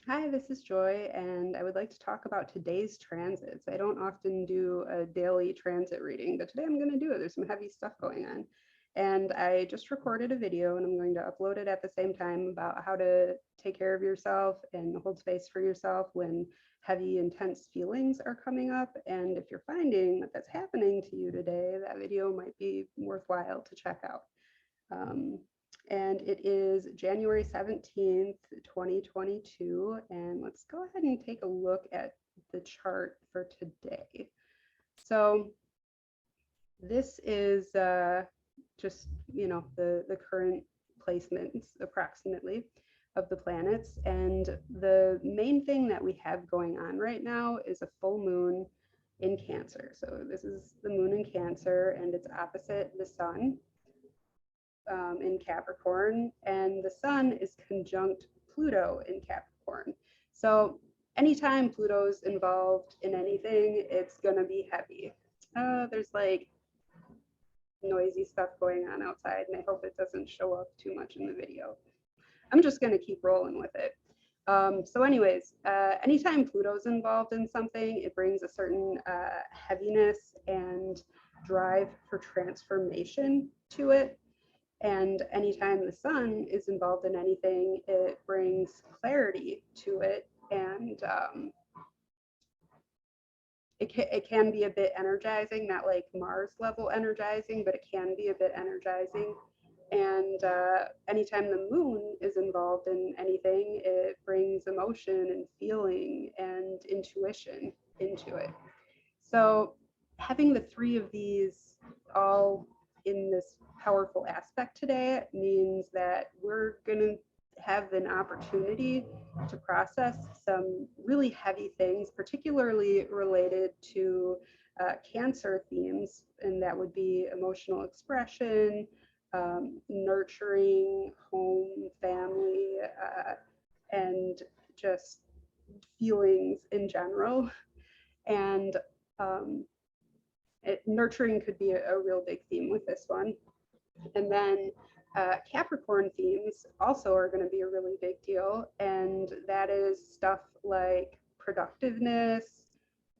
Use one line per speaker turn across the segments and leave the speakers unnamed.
Hi, this is Joy, and I would like to talk about today's transits. I don't often do a daily transit reading, but today I'm going to do it. There's some heavy stuff going on. And I just recorded a video and I'm going to upload it at the same time about how to take care of yourself and hold space for yourself when heavy, intense feelings are coming up. And if you're finding that that's happening to you today, that video might be worthwhile to check out. Um, and it is January 17th, 2022. And let's go ahead and take a look at the chart for today. So this is just, the current placements approximately of the planets. And the main thing that we have going on right now is a full moon in Cancer. So this is the moon in Cancer and it's opposite the sun in Capricorn, and the sun is conjunct Pluto in Capricorn. So anytime Pluto's involved in anything, it's going to be heavy. There's like noisy stuff going on outside, and I hope it doesn't show up too much in the video. I'm just going to keep rolling with it. So anyways, anytime Pluto's involved in something, it brings a certain heaviness and drive for transformation to it. And anytime the sun is involved in anything, it brings clarity to it. And it can be a bit energizing, not like Mars level energizing, but it can be a bit energizing. And anytime the moon is involved in anything, it brings emotion and feeling and intuition into it. So having the three of these all in this powerful aspect today means that we're going to have an opportunity to process some really heavy things, particularly related to Cancer themes, and that would be emotional expression, nurturing, home, family, and just feelings in general. And um, nurturing could be a real big theme with this one. And then Capricorn themes also are going to be a really big deal. And that is stuff like productiveness,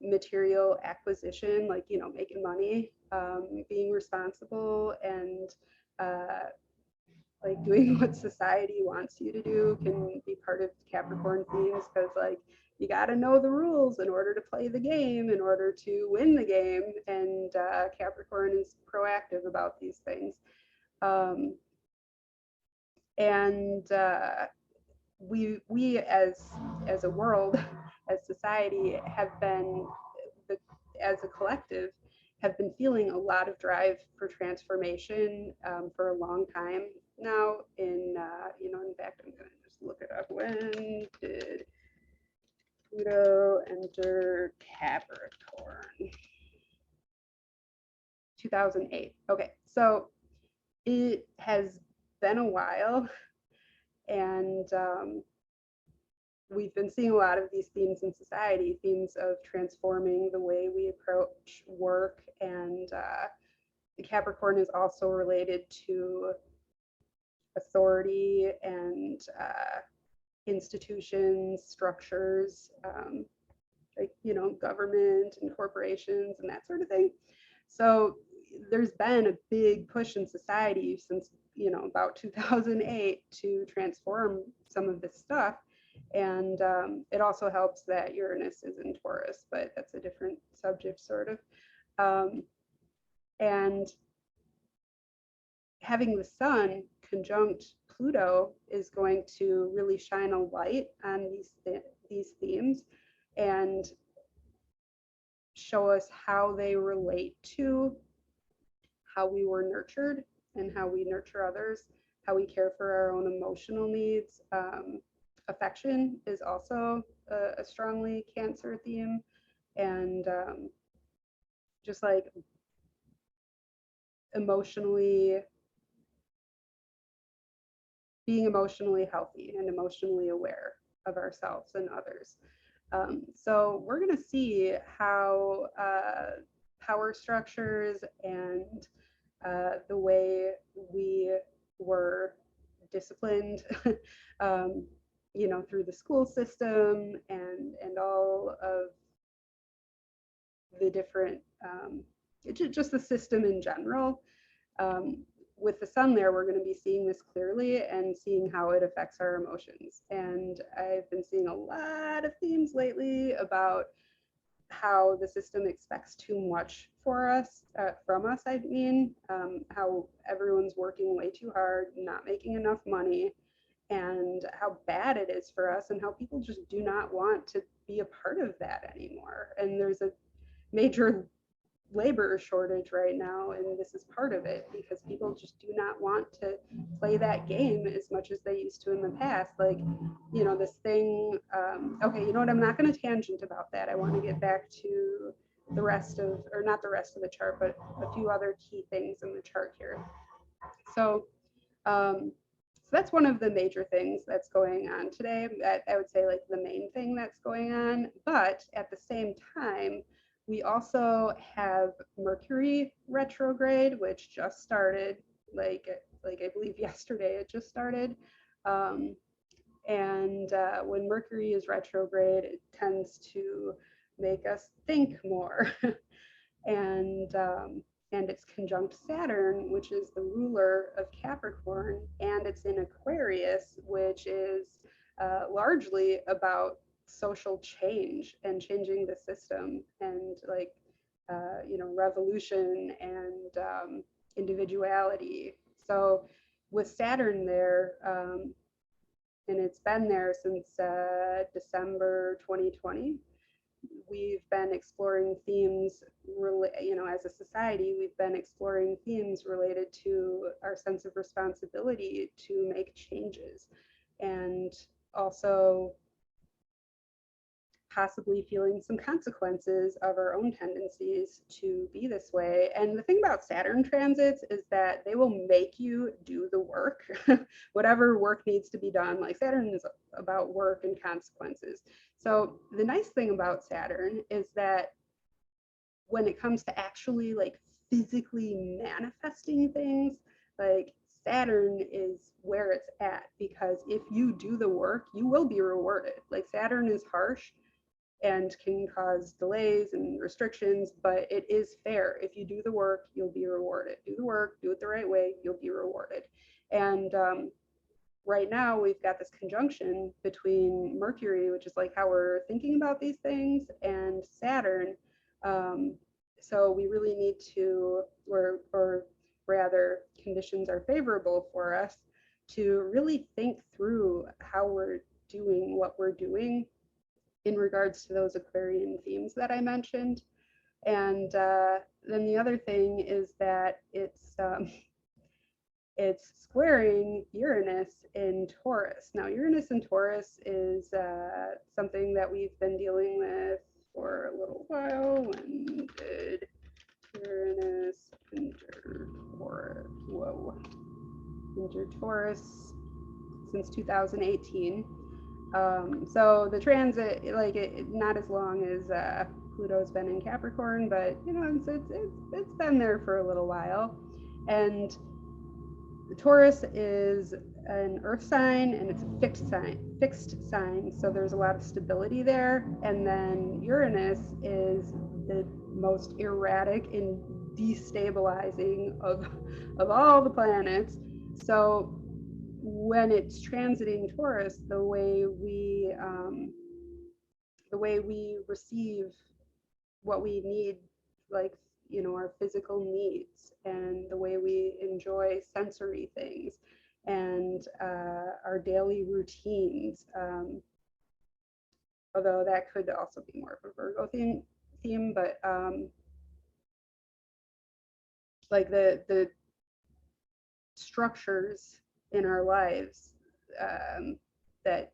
material acquisition, like, making money, being responsible, and uh, like doing what society wants you to do can be part of Capricorn themes, because like you got to know the rules in order to play the game, in order to win the game. And Capricorn is proactive about these things. Um, and we as a world, as society, have been the, as a collective, have been feeling a lot of drive for transformation for a long time now. In fact, I'm going to just look it up. When did Pluto enter Capricorn? 2008. Okay, so it has been a while, and we've been seeing a lot of these themes in society, themes of transforming the way we approach work. And Capricorn is also related to authority and institutions, structures, like, government and corporations and that sort of thing. So there's been a big push in society since, about 2008 to transform some of this stuff. And it also helps that Uranus is in Taurus, but that's a different subject, sort of. Um, and having the sun conjunct Pluto is going to really shine a light on these themes and show us how they relate to how we were nurtured and how we nurture others, how we care for our own emotional needs. Affection is also a strongly Cancer theme, and just like emotionally being emotionally healthy and emotionally aware of ourselves and others. So we're going to see how power structures and the way we were disciplined you know, through the school system and all of the different, just the system in general. Um, with the sun there, we're going to be seeing this clearly and seeing how it affects our emotions. And I've been seeing a lot of themes lately about how the system expects too much for us, from us, I mean, how everyone's working way too hard, not making enough money, and how bad it is for us, and how people just do not want to be a part of that anymore. And there's a major labor shortage right now, and this is part of it because people just do not want to play that game as much as they used to in the past. Like, you know, this thing, okay, you know what, I'm not going to tangent about that. I want to get back to the rest of, or not the rest of the chart, but a few other key things in the chart here. So so that's one of the major things that's going on today. I would say like the main thing that's going on. But at the same time, we also have Mercury retrograde, which just started, like I believe yesterday it just started. And when Mercury is retrograde, it tends to make us think more. and it's conjunct Saturn, which is the ruler of Capricorn, and it's in Aquarius, which is largely about social change and changing the system and like you know, revolution and individuality. So with Saturn there, and it's been there since December 2020. We've been exploring themes, you know, as a society, we've been exploring themes related to our sense of responsibility to make changes, and also possibly feeling some consequences of our own tendencies to be this way. And the thing about Saturn transits is that they will make you do the work, whatever work needs to be done. Like Saturn is about work and consequences. So the nice thing about Saturn is that when it comes to actually like physically manifesting things, like Saturn is where it's at, because if you do the work, you will be rewarded. Like Saturn is harsh and can cause delays and restrictions, but it is fair. If you do the work, you'll be rewarded. Do the work, do it the right way, you'll be rewarded. And right now we've got this conjunction between Mercury, which is like how we're thinking about these things, and Saturn. So we really need to, or rather, conditions are favorable for us to really think through how we're doing what we're doing in regards to those Aquarian themes that I mentioned. And then the other thing is that it's squaring Uranus in Taurus. Now, Uranus in Taurus is something that we've been dealing with for a little while. When did Uranus enter Taurus? Whoa, enter Taurus since 2018. So the transit, like not as long as Pluto's been in Capricorn, but you know, it's been there for a little while. And the Taurus is an earth sign, and it's a fixed sign. So there's a lot of stability there. And then Uranus is the most erratic and destabilizing of all the planets. So when it's transiting Taurus, the way we receive what we need, like, you know, our physical needs, and the way we enjoy sensory things, and our daily routines. Although that could also be more of a Virgo theme, but like the structures in our lives that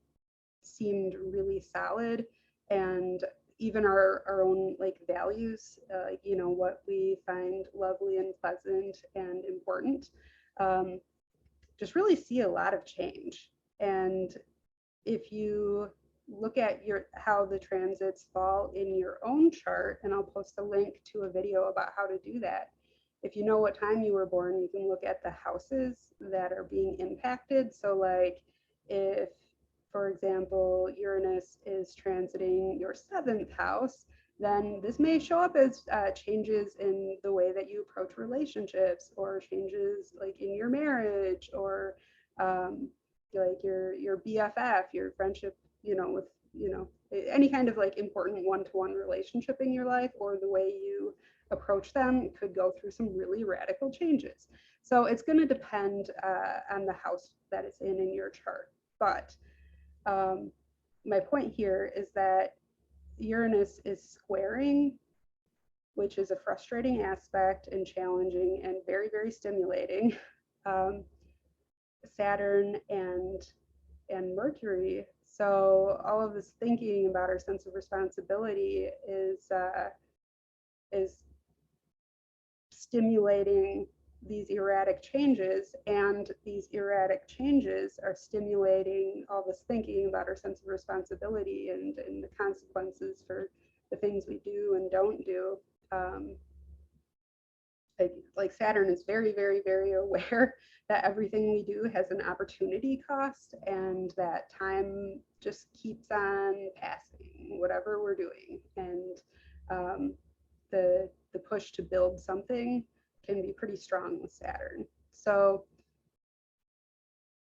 seemed really solid, and even our own like values, you know, what we find lovely and pleasant and important, just really see a lot of change. And if you look at how the transits fall in your own chart, and I'll post a link to a video about how to do that. If you know what time you were born, you can look at the houses that are being impacted. So like if, for example, Uranus is transiting your 7th house, then this may show up as changes in the way that you approach relationships, or changes like in your marriage, or like your BFF, your friendship, with any kind of like important one-to-one relationship in your life, or the way you approach them could go through some really radical changes. So it's going to depend on the house that it's in your chart. But my point here is that Uranus is squaring, which is a frustrating aspect and challenging and very, very stimulating, Saturn and Mercury. So all of this thinking about our sense of responsibility is stimulating these erratic changes, and these erratic changes are stimulating all this thinking about our sense of responsibility and the consequences for the things we do and don't do. Like Saturn is very, very, very aware that everything we do has an opportunity cost, and that time just keeps on passing, whatever we're doing. And the push to build something can be pretty strong with Saturn. So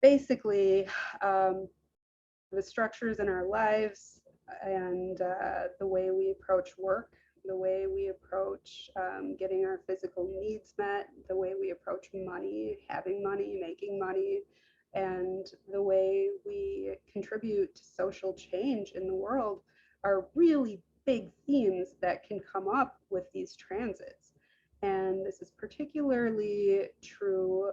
basically, the structures in our lives and the way we approach work, the way we approach getting our physical needs met, the way we approach money, having money, making money, and the way we contribute to social change in the world are really big themes that can come up with these transits. And this is particularly true,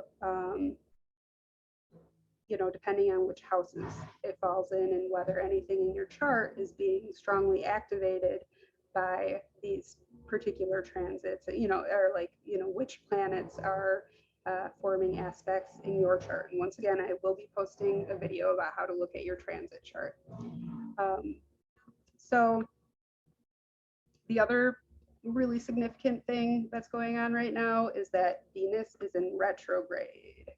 depending on which houses it falls in, and whether anything in your chart is being strongly activated by these particular transits, or like, which planets are forming aspects in your chart. And once again, I will be posting a video about how to look at your transit chart. So the other really significant thing that's going on right now is that Venus is in retrograde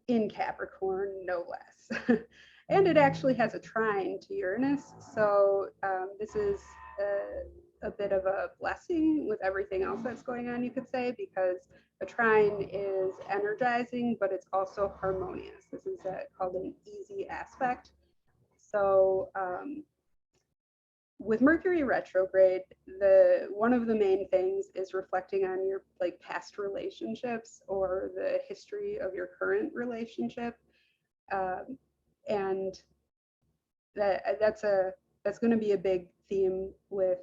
in Capricorn, no less. And it actually has a trine to Uranus. So this is a bit of a blessing with everything else that's going on, you could say, because a trine is energizing, but it's also harmonious. This is called an easy aspect. So with Mercury retrograde, one of the main things is reflecting on your like past relationships or the history of your current relationship, and that's going to be a big theme with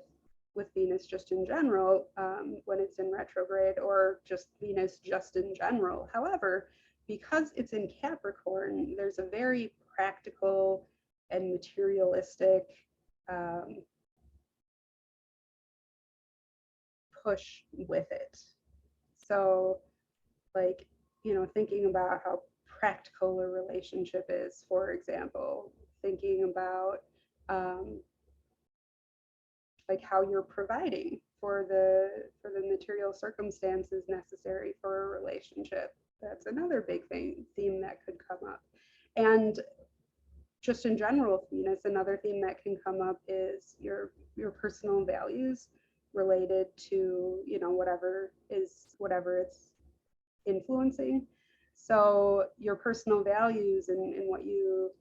Venus just in general when it's in retrograde, or just Venus just in general. However, because it's in Capricorn, there's a very practical and materialistic push with it. So like, thinking about how practical a relationship is, for example, thinking about like how you're providing for the material circumstances necessary for a relationship. That's another big theme that could come up. And just in general, Venus, another theme that can come up is your personal values related to whatever it's influencing. So your personal values and what you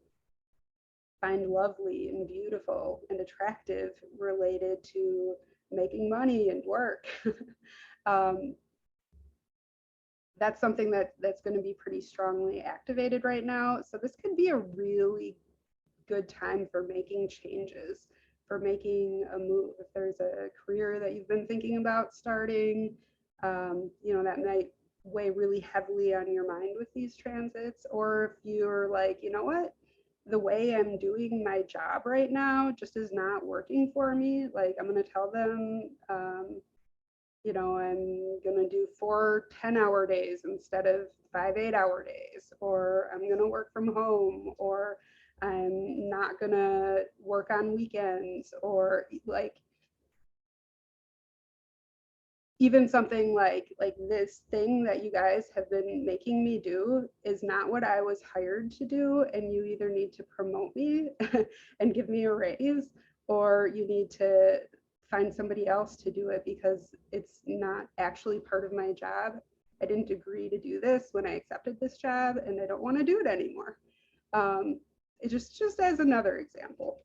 find lovely and beautiful and attractive related to making money and work. That's something that's going to be pretty strongly activated right now. So this could be a really good time for making changes, for making a move. If there's a career that you've been thinking about starting, that might weigh really heavily on your mind with these transits. Or if you're like, what, the way I'm doing my job right now just is not working for me. Like, I'm going to tell them, I'm going to do 4 10-hour days instead of 5 8-hour days, or I'm going to work from home, or I'm not going to work on weekends, or like, even something like this thing that you guys have been making me do is not what I was hired to do, and you either need to promote me and give me a raise, or you need to find somebody else to do it because it's not actually part of my job. I didn't agree to do this when I accepted this job, and I don't want to do it anymore. It just as another example.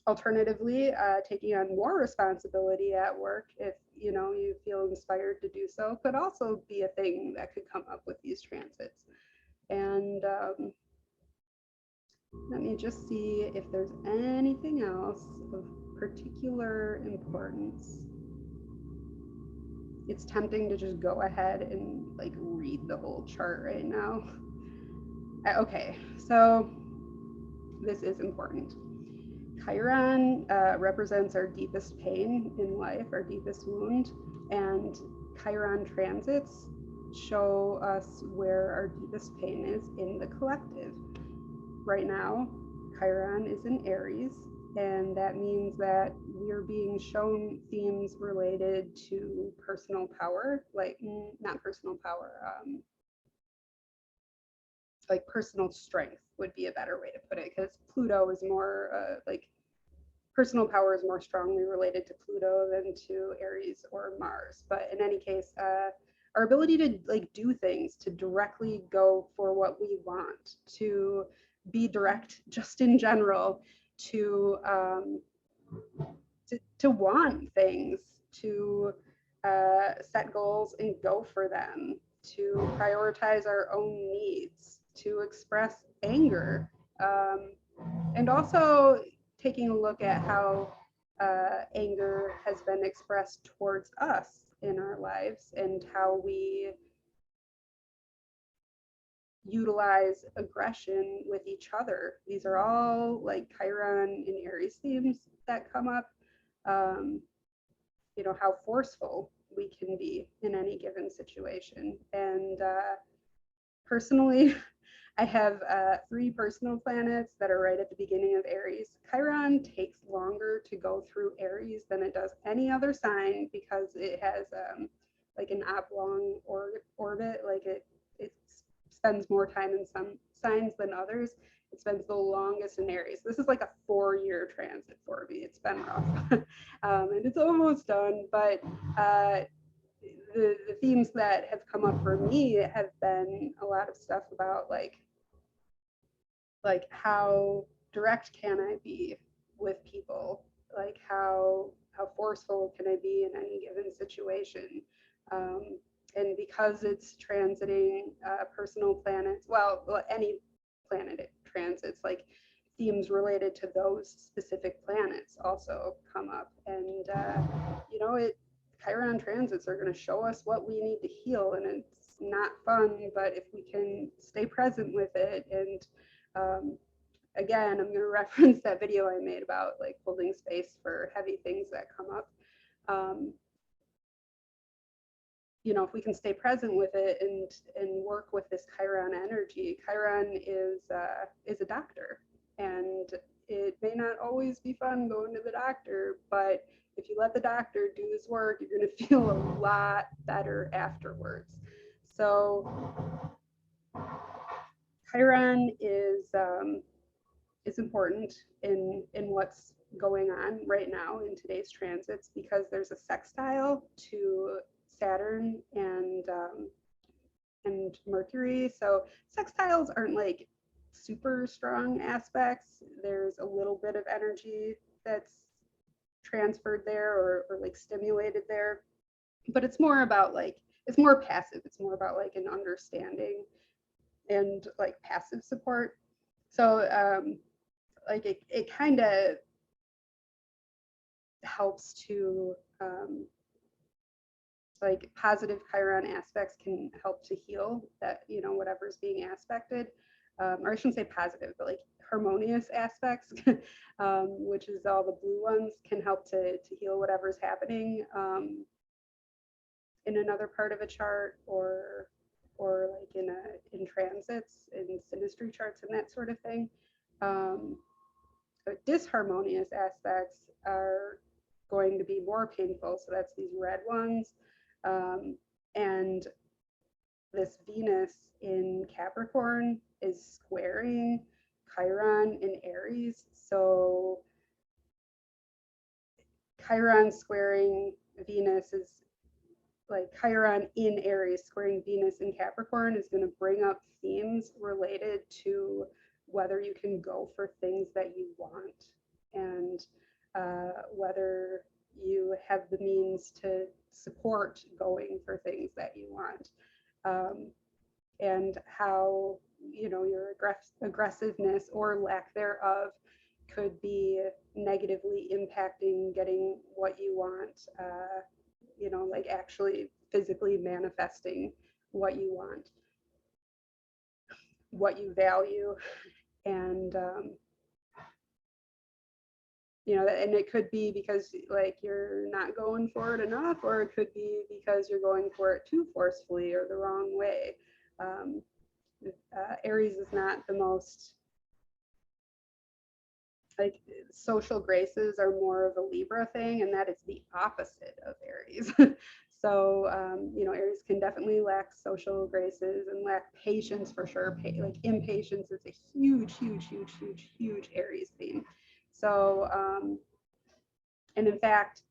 Alternatively, taking on more responsibility at work, if you feel inspired to do so, could also be a thing that could come up with these transits. And let me just see if there's anything else of particular importance. It's tempting to just go ahead and like read the whole chart right now. Okay, so this is important. Chiron represents our deepest pain in life, our deepest wound, and Chiron transits show us where our deepest pain is in the collective. Right now, Chiron is in Aries, and that means that we're being shown themes related to personal power, like not personal power, like personal strength would be a better way to put it, because Pluto is more like personal power is more strongly related to Pluto than to Aries or Mars. But in any case, our ability to like do things, to directly go for what we want, to be direct just in general, to want things, to set goals and go for them, to prioritize our own needs, to express anger, and also taking a look at how anger has been expressed towards us in our lives and how we utilize aggression with each other. These are all like Chiron and Aries themes that come up. How forceful we can be in any given situation. And personally, I have 3 personal planets that are right at the beginning of Aries. Chiron takes longer to go through Aries than it does any other sign because it has like an oblong orbit. Like it spends more time in some signs than others. It spends the longest in Aries. This is like a 4-year transit for me. It's been rough, and it's almost done. But the themes that have come up for me have been a lot of stuff about like how direct can I be with people, like how forceful can I be in any given situation. And because it's transiting personal planets, well, any planet it transits, like themes related to those specific planets also come up. And Chiron transits are going to show us what we need to heal, and it's not fun, but if we can stay present with it. And again, I'm going to reference that video I made about like holding space for heavy things that come up. If we can stay present with it and work with this Chiron energy. Chiron is a doctor, and it may not always be fun going to the doctor, but if you let the doctor do his work, you're going to feel a lot better afterwards. So Chiron is important in what's going on right now in today's transits, because there's a sextile to Saturn and Mercury. So sextiles aren't like super strong aspects. There's a little bit of energy that's transferred there or like stimulated there, but it's more about like it's more passive. It's more about like an understanding and like passive support. So like it kind of helps to like positive Chiron aspects can help to heal that, whatever's being aspected, or I shouldn't say positive, but like harmonious aspects, which is all the blue ones, can help to heal whatever's happening in another part of a chart, or like in transits, in synastry charts and that sort of thing. Disharmonious aspects are going to be more painful. So that's these red ones. And this Venus in Capricorn is squaring Chiron in Aries. So Chiron squaring Venus is like Chiron in Aries squaring Venus in Capricorn is going to bring up themes related to whether you can go for things that you want and whether you have the means to support going for things that you want, and how, you know, your aggressiveness or lack thereof could be negatively impacting getting what you want, you know, like actually physically manifesting what you want, what you value. And you know, and it could be because like you're not going for it enough, or it could be because you're going for it too forcefully or the wrong way. um, Aries is not the most, like, social graces are more of a Libra thing, and that is the opposite of Aries. So, you know, Aries can definitely lack social graces and lack patience for sure. Like impatience is a huge, huge, huge, huge, huge Aries theme. So, and in fact,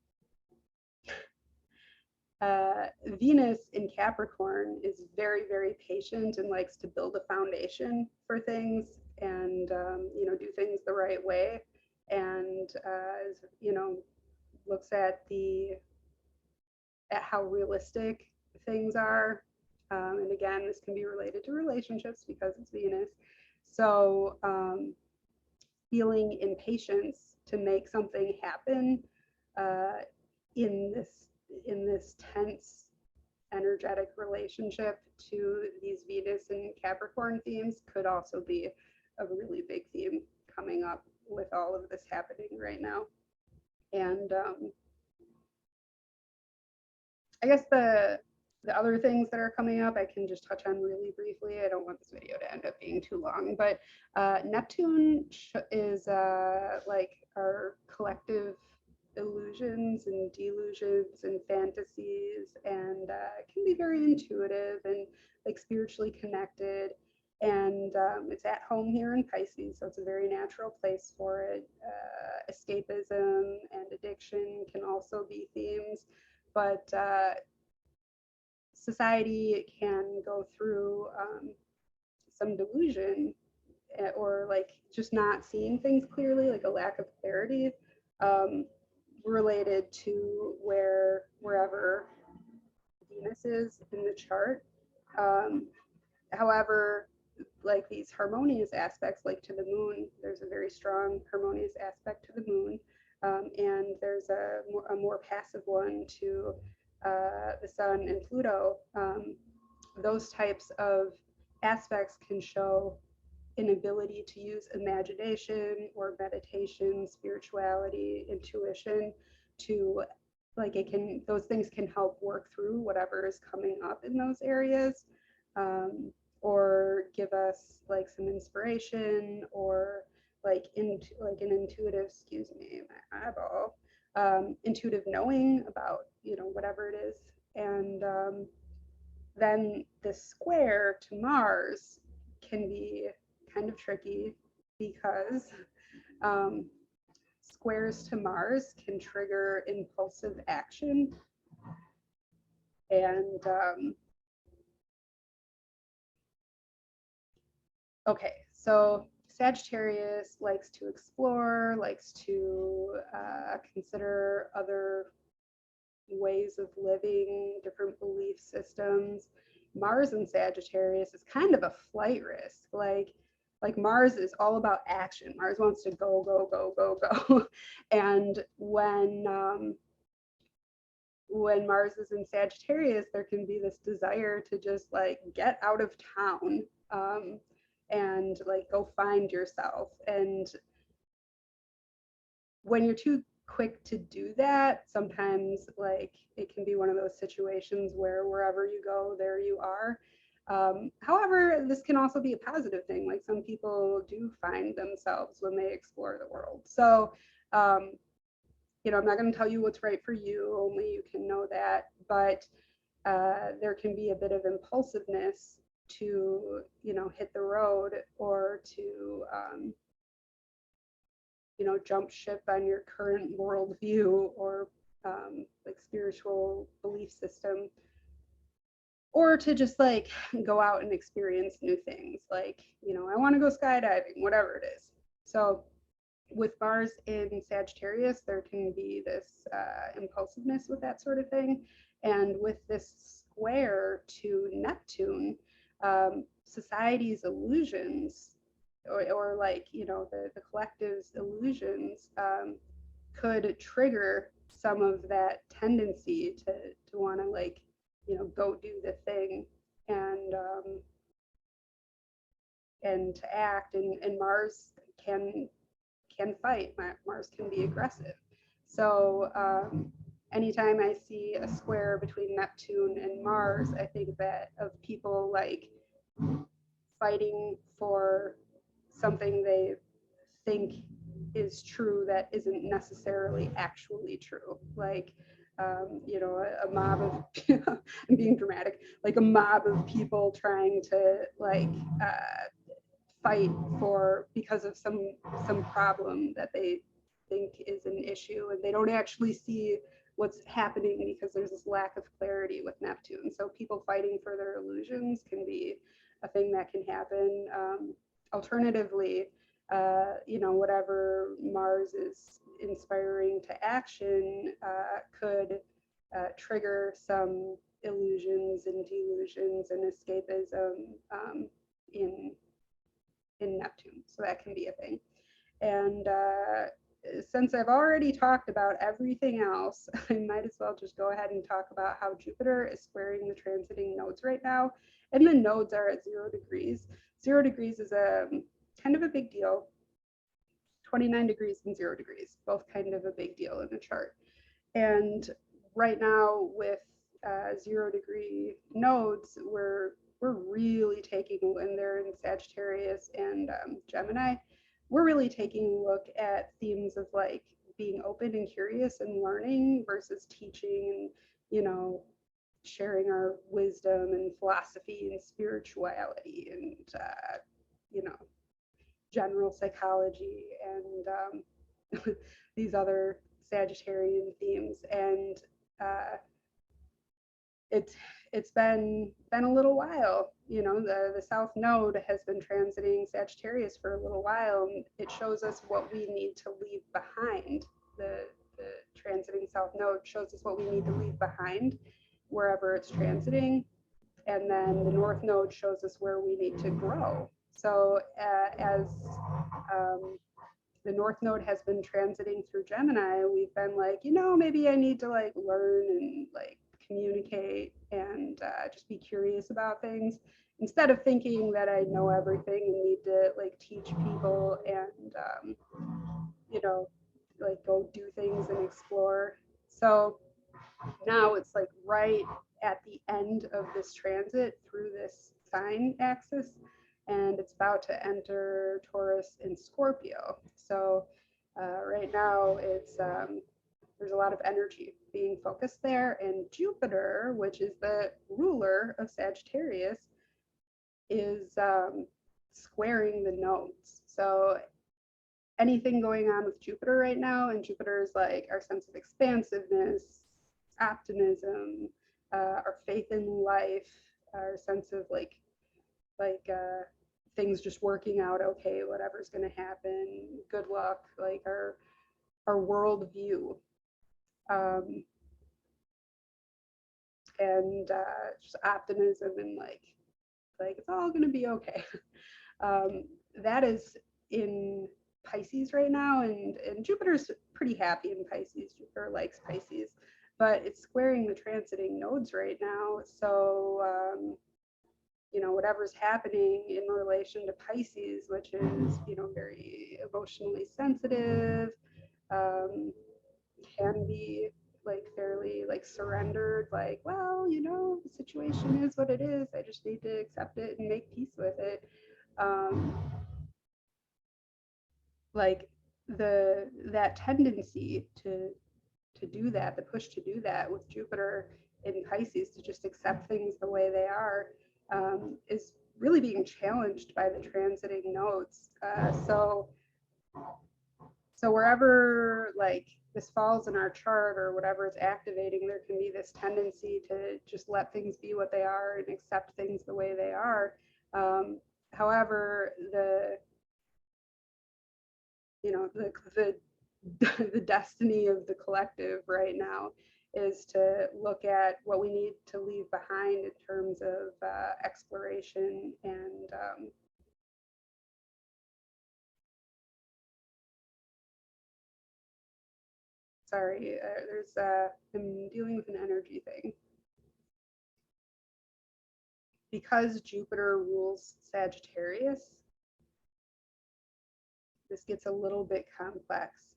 Venus in Capricorn is very, very patient and likes to build a foundation for things and, you know, do things the right way. And, you know, looks at how realistic things are. And again, this can be related to relationships because it's Venus. So, feeling impatience to make something happen uh, in this tense energetic relationship to these Venus and Capricorn themes could also be a really big theme coming up with all of this happening right now. And I guess the other things that are coming up, I can just touch on really briefly. I don't want this video to end up being too long, but Neptune is like our collective illusions and delusions and fantasies, and can be very intuitive and like spiritually connected. And it's at home here in Pisces, so it's a very natural place for it. Escapism and addiction can also be themes, but society can go through some delusion, or like just not seeing things clearly, like a lack of clarity, related to wherever Venus is in the chart. However, like these harmonious aspects, like to the moon, there's a very strong harmonious aspect to the moon, and there's a more passive one to the sun and Pluto. Those types of aspects can show an ability to use imagination or meditation, spirituality, intuition to, like, it can, those things can help work through whatever is coming up in those areas, or give us like some inspiration, or like like an intuitive, excuse me, my eyeball, intuitive knowing about, you know, whatever it is. And then the square to Mars can be kind of tricky because um, squares to Mars can trigger impulsive action. And okay, so Sagittarius likes to explore, likes to consider other ways of living, different belief systems. Mars in Sagittarius is kind of a flight risk. Like Mars is all about action. Mars wants to go, go, go, go, go. And when Mars is in Sagittarius, there can be this desire to just like get out of town, and like go find yourself. And when you're too quick to do that, sometimes like it can be one of those situations where wherever you go, there you are. However, this can also be a positive thing. Like some people do find themselves when they explore the world. So I'm not going to tell you what's right for you, only you can know that. But there can be a bit of impulsiveness to, hit the road or to, jump ship on your current worldview or like spiritual belief system, or to just like go out and experience new things. Like, I want to go skydiving, whatever it is. So with Mars in Sagittarius, there can be this impulsiveness with that sort of thing. And with this square to Neptune, society's illusions, or like, the collective's illusions, could trigger some of that tendency to want to like, go do the thing, and to act. And Mars can fight. Mars can be aggressive. So anytime I see a square between Neptune and Mars, I think that of people like fighting for something they think is true that isn't necessarily actually true. Like, a mob of, I'm being dramatic, like a mob of people trying to like fight for because of some problem that they think is an issue, and they don't actually see what's happening because there's this lack of clarity with Neptune. So people fighting for their illusions can be a thing that can happen. Alternatively, whatever Mars is inspiring to action could trigger some illusions and delusions and escapism in Neptune. So that can be a thing. And since I've already talked about everything else, I might as well just go ahead and talk about how Jupiter is squaring the transiting nodes right now. And the nodes are at 0 degrees. 0 degrees is a kind of a big deal. 29 degrees and 0 degrees, both kind of a big deal in the chart. And right now with 0 degree nodes, we're really taking, when they're in Sagittarius and Gemini, we're really taking a look at themes of like being open and curious and learning versus teaching and, sharing our wisdom and philosophy and spirituality and, general psychology and these other Sagittarian themes. And it's been a little while. The South Node has been transiting Sagittarius for a little while, and it shows us what we need to leave behind. The transiting South Node shows us what we need to leave behind wherever it's transiting, and then the North Node shows us where we need to grow. So as the North Node has been transiting through Gemini, we've been like, maybe I need to like learn and like communicate and just be curious about things, instead of thinking that I know everything and need to like teach people and like go do things and explore. So now it's like right at the end of this transit through this sign axis, and it's about to enter Taurus and Scorpio. So right now it's there's a lot of energy being focused there, and Jupiter, which is the ruler of Sagittarius, is squaring the nodes. So anything going on with Jupiter right now, and Jupiter is like our sense of expansiveness, optimism, our faith in life, our sense of like things just working out okay, whatever's going to happen, good luck, like our worldview, and just optimism and like it's all going to be okay. That is in Pisces right now, and Jupiter's pretty happy in Pisces. Jupiter likes Pisces, but it's squaring the transiting nodes right now. So whatever's happening in relation to Pisces, which is very emotionally sensitive, can be like fairly like surrendered, like, well, the situation is what it is, I just need to accept it and make peace with it. Like that tendency do that, the push to do that with Jupiter in Pisces, to just accept things the way they are, is really being challenged by the transiting nodes. So wherever like this falls in our chart or whatever is activating, there can be this tendency to just let things be what they are and accept things the way they are. However, the destiny of the collective right now is to look at what we need to leave behind in terms of exploration and sorry, I'm dealing with an energy thing. Because Jupiter rules Sagittarius, this gets a little bit complex.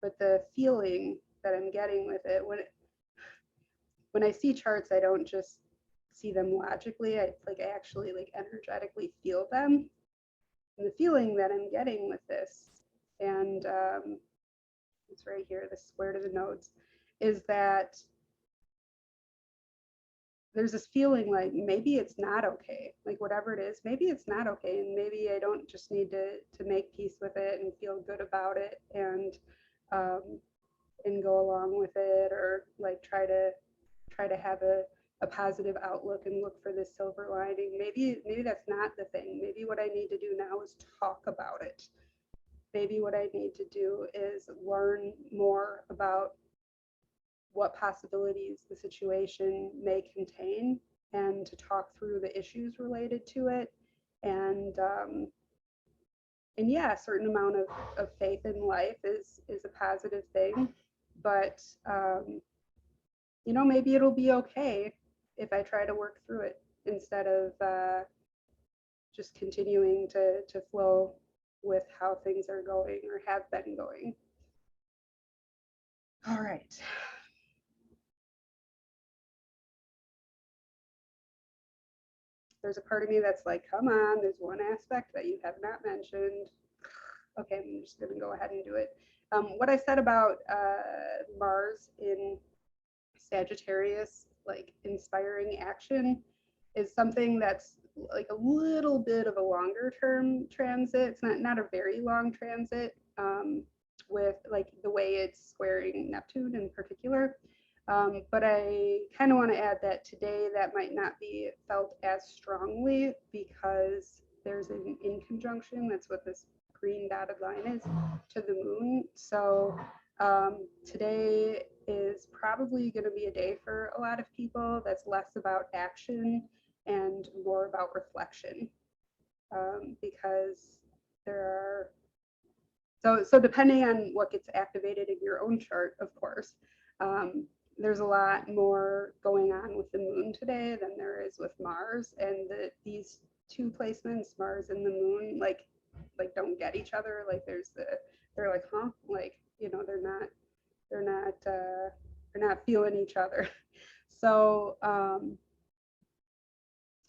But the feeling that I'm getting with it, when I see charts, I don't just see them logically. I actually energetically feel them. And the feeling that I'm getting with this, and it's right here, the square to the nodes, is that there's this feeling like maybe it's not okay, like whatever it is, maybe it's not okay, and maybe I don't just need to make peace with it and feel good about it and go along with it, or like try to have a positive outlook and look for the silver lining. Maybe that's not the thing. Maybe what I need to do now is talk about it. Maybe what I need to do is learn more about what possibilities the situation may contain and to talk through the issues related to it. And yeah, a certain amount of faith in life is a positive thing, but maybe it'll be okay if I try to work through it instead of just continuing to flow with how things are going or have been going. All right. There's a part of me that's like, come on, there's one aspect that you have not mentioned. Okay, I'm just going to go ahead and do it. What I said about Mars in Sagittarius, like inspiring action, is something that's like a little bit of a longer term transit. It's not a very long transit, with like the way it's squaring Neptune in particular. But I kind of want to add that today that might not be felt as strongly because there's an in conjunction. That's what this green dotted line is, to the moon. So today is probably going to be a day for a lot of people that's less about action and more about reflection, because there are, so depending on what gets activated in your own chart, of course, there's a lot more going on with the moon today than there is with Mars, and these two placements, Mars and the moon, like don't get each other. Like they're like, huh, like they're not feeling each other. So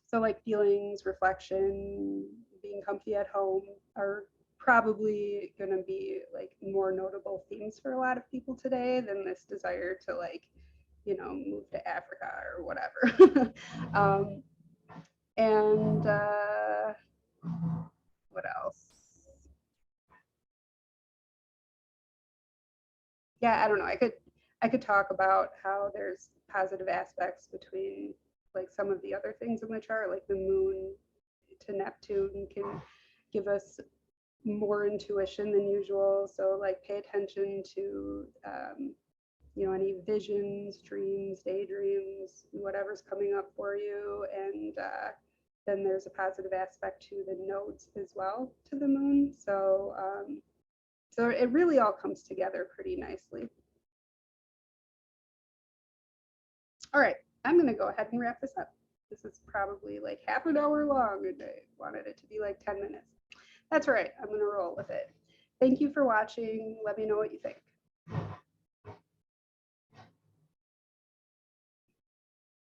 so like feelings, reflection, being comfy at home are probably going to be like more notable themes for a lot of people today than this desire to move to Africa or whatever. And what else? Yeah, I don't know. I could talk about how there's positive aspects between like some of the other things in the chart, like the moon to Neptune can give us more intuition than usual. So like pay attention to any visions, dreams, daydreams, whatever's coming up for you. And then there's a positive aspect to the nodes as well to the moon. So so it really all comes together pretty nicely. All right, I'm going to go ahead and wrap this up. This is probably like half an hour long, and I wanted it to be like 10 minutes. That's all right. I'm going to roll with it. Thank you for watching. Let me know what you think.